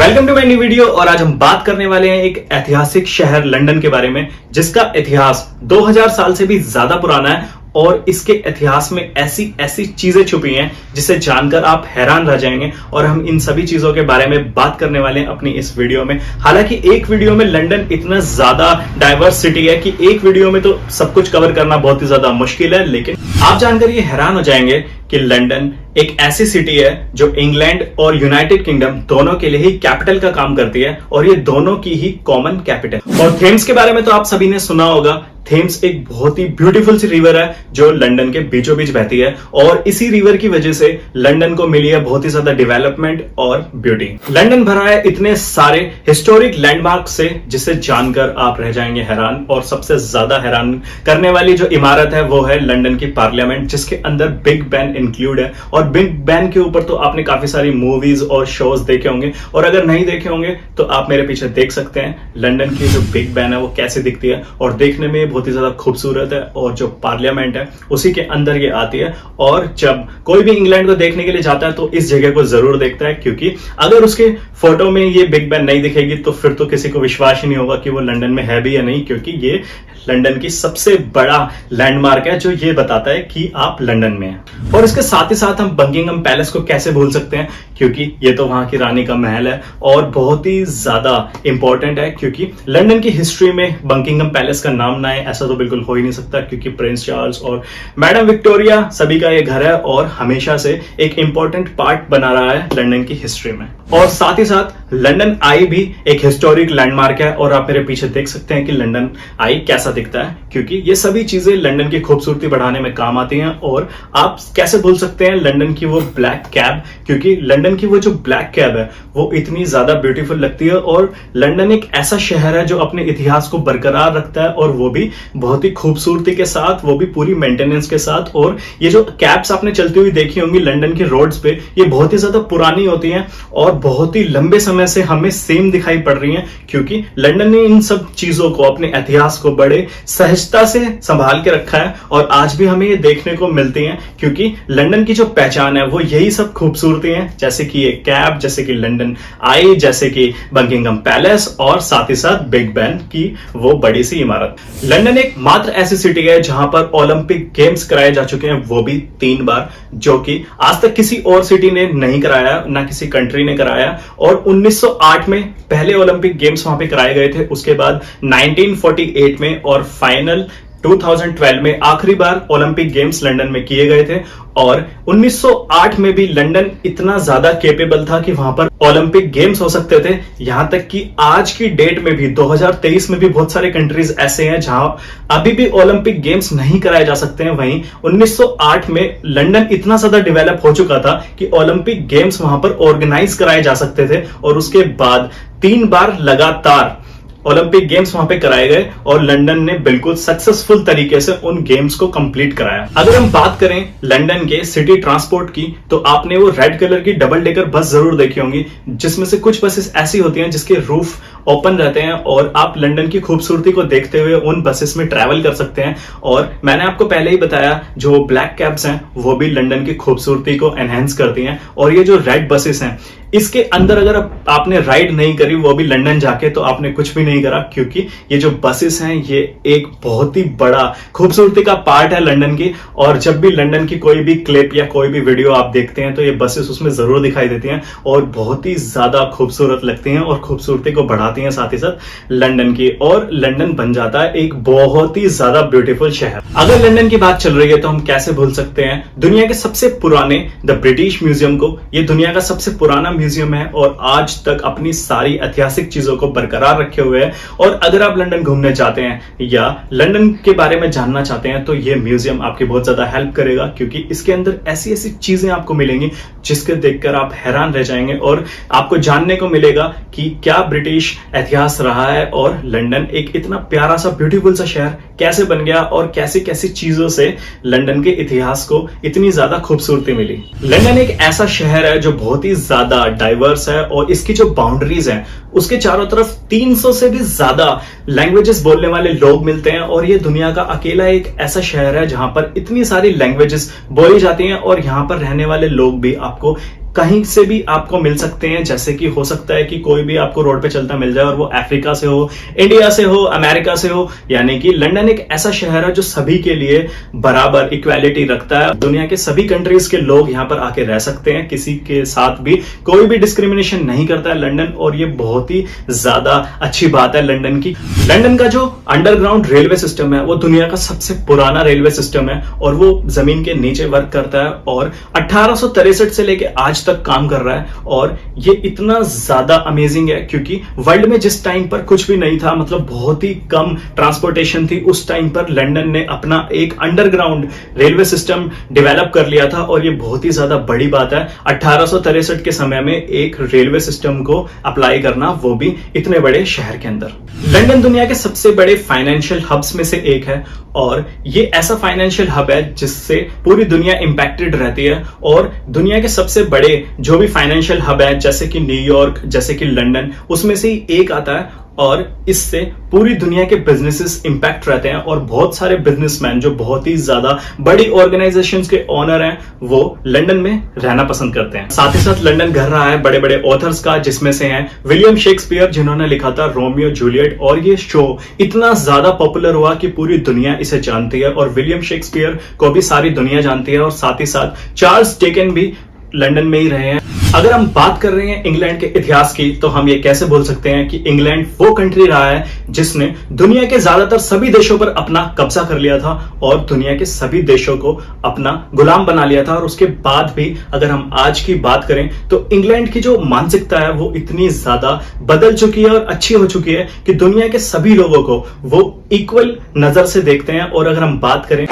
Welcome to my new video. और आज हम बात करने वाले हैं एक ऐतिहासिक शहर लंदन के बारे में, जिसका इतिहास 2000 साल से भी ज्यादा पुराना है और इसके इतिहास में ऐसी ऐसी चीजें छुपी हैं जिसे जानकर आप हैरान रह जाएंगे। और हम इन सभी चीजों के बारे में बात करने वाले हैं अपनी इस वीडियो में। हालांकि एक वीडियो में लंदन इतना ज्यादा डाइवर्स सिटी है कि एक वीडियो में तो सब कुछ कवर करना बहुत ही ज्यादा मुश्किल है, लेकिन आप जानकर ये हैरान हो जाएंगे कि लंदन एक ऐसी सिटी है जो इंग्लैंड और यूनाइटेड किंगडम दोनों के लिए ही कैपिटल का काम करती है और ये दोनों की ही कॉमन कैपिटल। और थेम्स के बारे में तो आप सभी ने सुना होगा। थेम्स एक बहुत ही ब्यूटीफुल सी रिवर है जो लंदन के बीचों बीच बहती है और इसी रिवर की वजह से लंदन को मिली है बहुत ही ज्यादा डेवलपमेंट और ब्यूटी। लंदन भरा है इतने सारे हिस्टोरिक लैंडमार्क से जिसे जानकर आप रह जाएंगे हैरान। और सबसे ज्यादा हैरान करने वाली जो इमारत है वो है लंदन की पार्लियामेंट, जिसके अंदर बिग बैन इंक्लूड है। और बिग बैन के ऊपर तो आपने काफी सारी मूवीज और शोज देखे होंगे, और अगर नहीं देखे होंगे तो आप मेरे पीछे देख सकते हैं लंदन की जो बिग बैन है वो कैसे दिखती है। और देखने में बहुत ही ज्यादा खूबसूरत है और जो पार्लियामेंट है उसी के अंदर ये आती है। और जब कोई भी इंग्लैंड को देखने के लिए जाता है तो इस जगह को जरूर देखता है, क्योंकि अगर उसके फोटो में ये बिग बैन नहीं दिखेगी तो फिर तो किसी को विश्वास ही नहीं होगा कि वो लंदन में है भी या नहीं, क्योंकि ये लंदन की सबसे बड़ा लैंडमार्क है जो ये बताता है कि आप लंदन में हैं। और इसके साथ ही साथ हम बकिंघम पैलेस को कैसे भूल सकते हैं, क्योंकि ये तो वहां की रानी का महल है और बहुत ही ज्यादा इंपॉर्टेंट है। क्योंकि लंदन की हिस्ट्री में बकिंघम पैलेस का नाम ना है ऐसा तो बिल्कुल हो ही नहीं सकता, क्योंकि प्रिंस चार्ल्स और मैडम विक्टोरिया सभी का ये घर है और हमेशा से एक इंपॉर्टेंट पार्ट बना रहा है लंदन की हिस्ट्री में। और साथ ही साथ लंदन आई भी एक हिस्टोरिक लैंडमार्क है और आप मेरे पीछे देख सकते हैं कि लंदन आई कैसा दिखता है, क्योंकि ये सभी चीजें लंदन की खूबसूरती बढ़ाने में काम आती हैं। और आप कैसे भूल सकते हैं लंदन की वो ब्लैक कैब, क्योंकि लंदन की वो जो ब्लैक कैब है वो इतनी ज्यादा ब्यूटीफुल लगती है। और लंदन एक ऐसा शहर है जो अपने इतिहास को बरकरार रखता है और वो भी बहुत ही खूबसूरती के साथ, वो भी पूरी मेंटेनेंस के साथ। और ये जो कैब्स आपने चलती हुई देखी होंगी लंदन के रोड्स पे, ये बहुत ही ज्यादा पुरानी होती हैं और बहुत ही लंबे समय से हमें सेम दिखाई पड़ रही हैं, क्योंकि लंदन ने इन सब चीजों को, अपने इतिहास को बड़े सहजता से संभाल के रखा है और आज भी हमें ये देखने को मिलती हैं। क्योंकि लंदन की जो पहचान है वो यही सब खूबसूरती है, जैसे कि ये कैब, जैसे कि लंदन आई, जैसे कि बकिंघम पैलेस और साथ ही साथ बिग बैन की वो बड़ी सी इमारत। लंदन एक मात्र ऐसी सिटी है जहां पर ओलंपिक गेम्स कराए जा चुके हैं, वो भी 3 बार, जो कि आज तक किसी और सिटी ने नहीं कराया, ना किसी कंट्री ने कराया। और 1908 में पहले ओलंपिक गेम्स वहां पे कराए गए थे, उसके बाद 1948 में और फाइनल 2012 में आखिरी बार ओलंपिक गेम्स लंदन में किए गए थे। और 1908 में भी लंदन इतना ज्यादा कैपेबल था कि वहां पर ओलंपिक गेम्स हो सकते थे। यहां तक कि आज की डेट में भी 2023 में भी बहुत सारे कंट्रीज ऐसे हैं जहां अभी भी ओलंपिक गेम्स नहीं कराए जा सकते हैं। वहीं 1908 में लंदन इतना ज्यादा डेवलप हो चुका था कि ओलंपिक गेम्स वहां पर ऑर्गेनाइज कराए जा सकते थे। और उसके बाद 3 बार लगातार ओलंपिक गेम्स वहां पे कराए गए और लंदन ने बिल्कुल सक्सेसफुल तरीके से उन गेम्स को कंप्लीट कराया। अगर हम बात करें लंदन के सिटी ट्रांसपोर्ट की, तो आपने वो रेड कलर की डबल डेकर बस जरूर देखी होंगी, जिसमें से कुछ बसेस ऐसी होती हैं जिसके रूफ ओपन रहते हैं और आप लंदन की खूबसूरती को देखते हुए उन बसेस में ट्रैवल कर सकते हैं। और मैंने आपको पहले ही बताया जो ब्लैक कैब्स हैं वो भी लंदन की खूबसूरती को एनहेंस करती हैं। और ये जो रेड बसेस हैं इसके अंदर अगर आपने राइड नहीं करी, वो भी लंदन जाके, तो आपने कुछ भी नहीं करा, क्योंकि ये जो बसेस हैं ये एक बहुत ही बड़ा खूबसूरती का पार्ट है लंदन की। और जब भी लंदन की कोई भी क्लिप या कोई भी वीडियो आप देखते हैं तो ये बसेस उसमें जरूर दिखाई देती हैं और बहुत ही ज्यादा खूबसूरत लगती हैं और खूबसूरती को बढ़ाती हैं साथ ही साथ लंदन की। और लंदन बन जाता है एक बहुत ही ज्यादा ब्यूटीफुल शहर। अगर लंदन की बात चल रही है तो हम कैसे भूल सकते हैं दुनिया के सबसे पुराने द ब्रिटिश म्यूजियम को। ये दुनिया का सबसे पुराना म्यूजियम है और आज तक अपनी सारी ऐतिहासिक चीजों को बरकरार रखे हुए है। और अगर आप लंदन घूमने जाते हैं या लंदन के बारे में जानना चाहते हैं तो ये म्यूजियम आपकी बहुत ज्यादा हेल्प करेगा, क्योंकि इसके अंदर ऐसी ऐसी चीजें आपको मिलेंगी जिसके देखकर आप हैरान रह जाएंगे और आपको जानने को मिलेगा कि क्या ब्रिटिश इतिहास रहा है और लंदन एक इतना प्यारा सा ब्यूटीफुल सा शहर कैसे बन गया और कैसी कैसी चीजों से लंदन के इतिहास को इतनी ज्यादा खूबसूरती मिली। लंदन एक ऐसा शहर है जो बहुत ही ज्यादा डाइवर्स है और इसकी जो बाउंड्रीज हैं उसके चारों तरफ 300 से भी ज्यादा लैंग्वेजेस बोलने वाले लोग मिलते हैं। और ये दुनिया का अकेला एक ऐसा शहर है जहां पर इतनी सारी लैंग्वेजेस बोली जाती हैं और यहां पर रहने वाले लोग भी आपको कहीं से भी आपको मिल सकते हैं, जैसे कि हो सकता है कि कोई भी आपको रोड पे चलता मिल जाए और वो अफ्रीका से हो, इंडिया से हो, अमेरिका से हो। यानी कि लंदन एक ऐसा शहर है जो सभी के लिए बराबर इक्वालिटी रखता है। दुनिया के सभी कंट्रीज के लोग यहाँ पर आके रह सकते हैं, किसी के साथ भी कोई भी डिस्क्रिमिनेशन नहीं करता है लंदन, और ये बहुत ही ज्यादा अच्छी बात है लंदन की। लंदन का जो अंडरग्राउंड रेलवे सिस्टम है वो दुनिया का सबसे पुराना रेलवे सिस्टम है, और वो जमीन के नीचे वर्क करता है और 1863 से लेके आज तक काम कर रहा है। और ये इतना ज्यादा अमेजिंग है क्योंकि वर्ल्ड में जिस टाइम पर कुछ भी नहीं था, मतलब बहुत ही कम ट्रांसपोर्टेशन थी, उस टाइम पर लंदन ने अपना एक अंडरग्राउंड रेलवे सिस्टम डेवलप कर लिया था। और ये बहुत ही ज्यादा बड़ी बात है 1863 के समय में एक रेलवे सिस्टम को अप्लाई करना, वो भी इतने बड़े शहर के अंदर। लंदन दुनिया के सबसे बड़े फाइनेंशियल हब्स में से एक है, और ये ऐसा फाइनेंशियल हब है जिससे पूरी दुनिया इंपैक्टेड रहती है। और दुनिया के सबसे बड़े जो भी फाइनेंशियल हब है, जैसे कि न्यूयॉर्क, जैसे कि लंदन, उसमें से ही एक आता है, और इससे पूरी दुनिया के बिजनेसेस इंपैक्ट रहते हैं। और बहुत सारे बिजनेसमैन जो बहुत ही ज्यादा बड़ी ऑर्गेनाइजेशंस के ओनर हैं, वो लंदन में रहना पसंद करते हैं। साथ ही साथ लंदन घर रहा है बड़े बड़े ऑथर्स का, जिसमें से हैं विलियम शेक्सपियर, जिन्होंने लिखा था रोमियो जूलियट, और ये शो इतना ज्यादा पॉपुलर हुआ कि पूरी दुनिया इसे जानती है, और विलियम शेक्सपियर को भी सारी दुनिया जानती है। और साथ ही साथ चार्ल्स डिकेंस भी लंदन में ही रहे हैं। अगर हम बात कर रहे हैं इंग्लैंड के इतिहास की, तो हम ये कैसे बोल सकते हैं कि इंग्लैंड वो कंट्री रहा है जिसने दुनिया के ज्यादातर सभी देशों पर अपना कब्जा कर लिया था, और दुनिया के सभी देशों को अपना गुलाम बना लिया था। और उसके बाद भी अगर हम आज की बात करें तो इंग्लैंड की जो मानसिकता है वो इतनी ज्यादा बदल चुकी है और अच्छी हो चुकी है कि दुनिया के सभी लोगों को वो इक्वल नजर से देखते हैं। और अगर हम बात करें,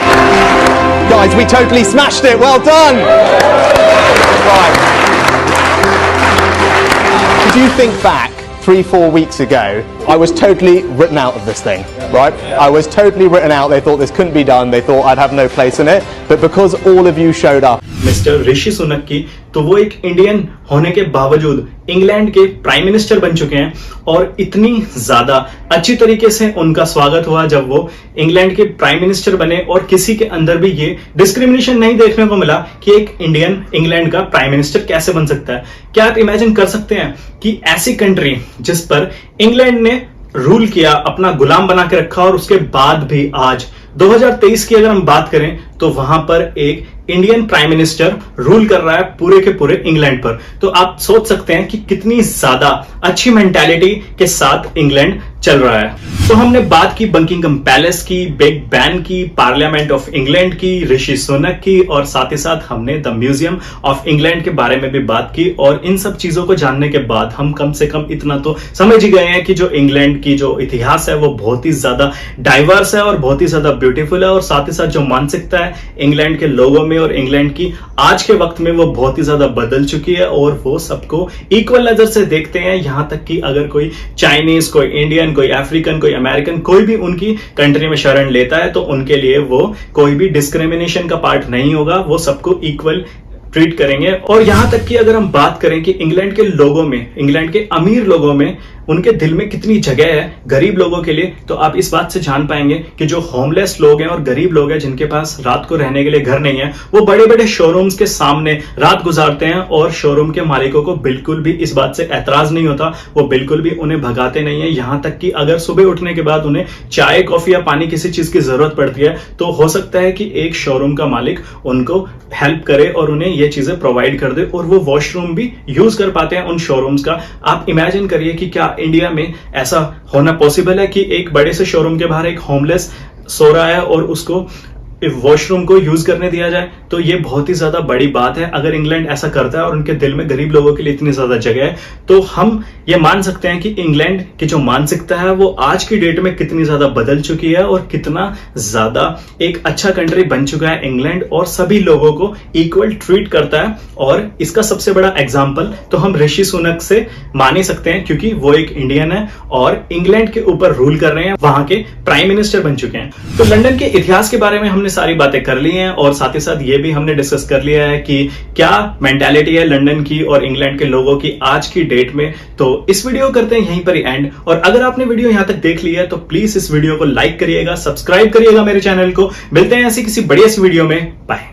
Guys, we totally smashed it. Well done. Right. If you think back 3-4 weeks ago, I was totally written out of this thing, right? I was totally written out. They thought this couldn't be done. They thought I'd have no place in it. But because all of you showed up. Mister Rishi Sunak की, तो वो एक Indian होने के बावजूद England के prime minister बन चुके हैं, और इतनी ज्यादा अच्छी तरीके से उनका स्वागत हुआ जब वो इंग्लैंड के प्राइम मिनिस्टर बने। और किसी के अंदर भी ये डिस्क्रिमिनेशन नहीं देखने को मिला कि एक इंडियन इंग्लैंड का प्राइम मिनिस्टर कैसे बन सकता है। क्या आप इमेजिन कर सकते हैं कि ऐसी कंट्री जिस पर इंग्लैंड ने रूल किया, अपना गुलाम बना के रखा, और उसके बाद भी आज 2023 की अगर हम बात करें तो वहां पर एक इंडियन प्राइम मिनिस्टर रूल कर रहा है पूरे के पूरे इंग्लैंड पर। तो आप सोच सकते हैं कि कितनी ज्यादा अच्छी मेंटालिटी के साथ इंग्लैंड चल रहा है। तो हमने बात की बकिंघम पैलेस की, बिग बैन की, पार्लियामेंट ऑफ इंग्लैंड की, ऋषि सुनक की, और साथ ही साथ हमने द म्यूजियम ऑफ इंग्लैंड के बारे में भी बात की। और इन सब चीजों को जानने के बाद हम कम से कम इतना तो समझ ही गए हैं कि जो इंग्लैंड की जो इतिहास है वो बहुत ही ज्यादा डाइवर्स है और बहुत ही ज्यादा ब्यूटीफुल है। और साथ ही साथ जो मानसिकता है इंग्लैंड के लोगों में और इंग्लैंड की आज के वक्त में, वो बहुत ही ज्यादा बदल चुकी है, और वो सबको इक्वल नजर से देखते हैं। यहां तक कि अगर कोई चाइनीज, कोई इंडियन, कोई अफ्रीकन, कोई अमेरिकन, कोई भी उनकी कंट्री में शरण लेता है तो उनके लिए वो कोई भी डिस्क्रिमिनेशन का पार्ट नहीं होगा, वो सबको इक्वल ट्रीट करेंगे। और यहां तक कि अगर हम बात करें कि इंग्लैंड के लोगों में, इंग्लैंड के अमीर लोगों में, उनके दिल में कितनी जगह है गरीब लोगों के लिए, तो आप इस बात से जान पाएंगे कि जो होमलेस लोग हैं और गरीब लोग हैं जिनके पास रात को रहने के लिए घर नहीं है, वो बड़े बड़े शोरूम्स के सामने रात गुजारते हैं, और शोरूम के मालिकों को बिल्कुल भी इस बात से ऐतराज नहीं होता, वो बिल्कुल भी उन्हें भगाते नहीं है। यहां तक कि अगर सुबह उठने के बाद उन्हें चाय, कॉफी या पानी किसी चीज की जरूरत पड़ती है, तो हो सकता है कि एक शोरूम का मालिक उनको हेल्प करे और उन्हें ये चीजें प्रोवाइड कर दे, और वो वॉशरूम भी यूज कर पाते हैं उन शोरूम्स का। आप इमेजिन करिए कि क्या इंडिया में ऐसा होना पॉसिबल है कि एक बड़े से शोरूम के बाहर एक होमलेस सो रहा है और उसको वॉशरूम को यूज करने दिया जाए? तो ये बहुत ही ज्यादा बड़ी बात है। अगर इंग्लैंड ऐसा करता है और उनके दिल में गरीब लोगों के लिए इतनी ज्यादा जगह है, तो हम ये मान सकते हैं कि इंग्लैंड की जो मानसिकता है वो आज की डेट में कितनी ज्यादा बदल चुकी है, और कितना ज्यादा एक अच्छा कंट्री बन चुका है इंग्लैंड, और सभी लोगों को इक्वल ट्रीट करता है। और इसका सबसे बड़ा एग्जाम्पल तो हम ऋषि सुनक से मान ही सकते हैं, क्योंकि वो एक इंडियन है और इंग्लैंड के ऊपर रूल कर रहे हैं, वहां के प्राइम मिनिस्टर बन चुके हैं। तो लंदन के इतिहास के बारे में हमने सारी बातें कर ली हैं, और साथ ही साथ ये भी हमने डिस्कस कर लिया है कि क्या मेंटालिटी है लंदन की और इंग्लैंड के लोगों की आज की डेट में। तो इस वीडियो करते हैं यहीं पर ही एंड, और अगर आपने वीडियो यहां तक देख ली है तो प्लीज इस वीडियो को लाइक करिएगा, सब्सक्राइब करिएगा मेरे चैनल को। मिलते हैं ऐसी किसी बढ़िया सी वीडियो में। बाय।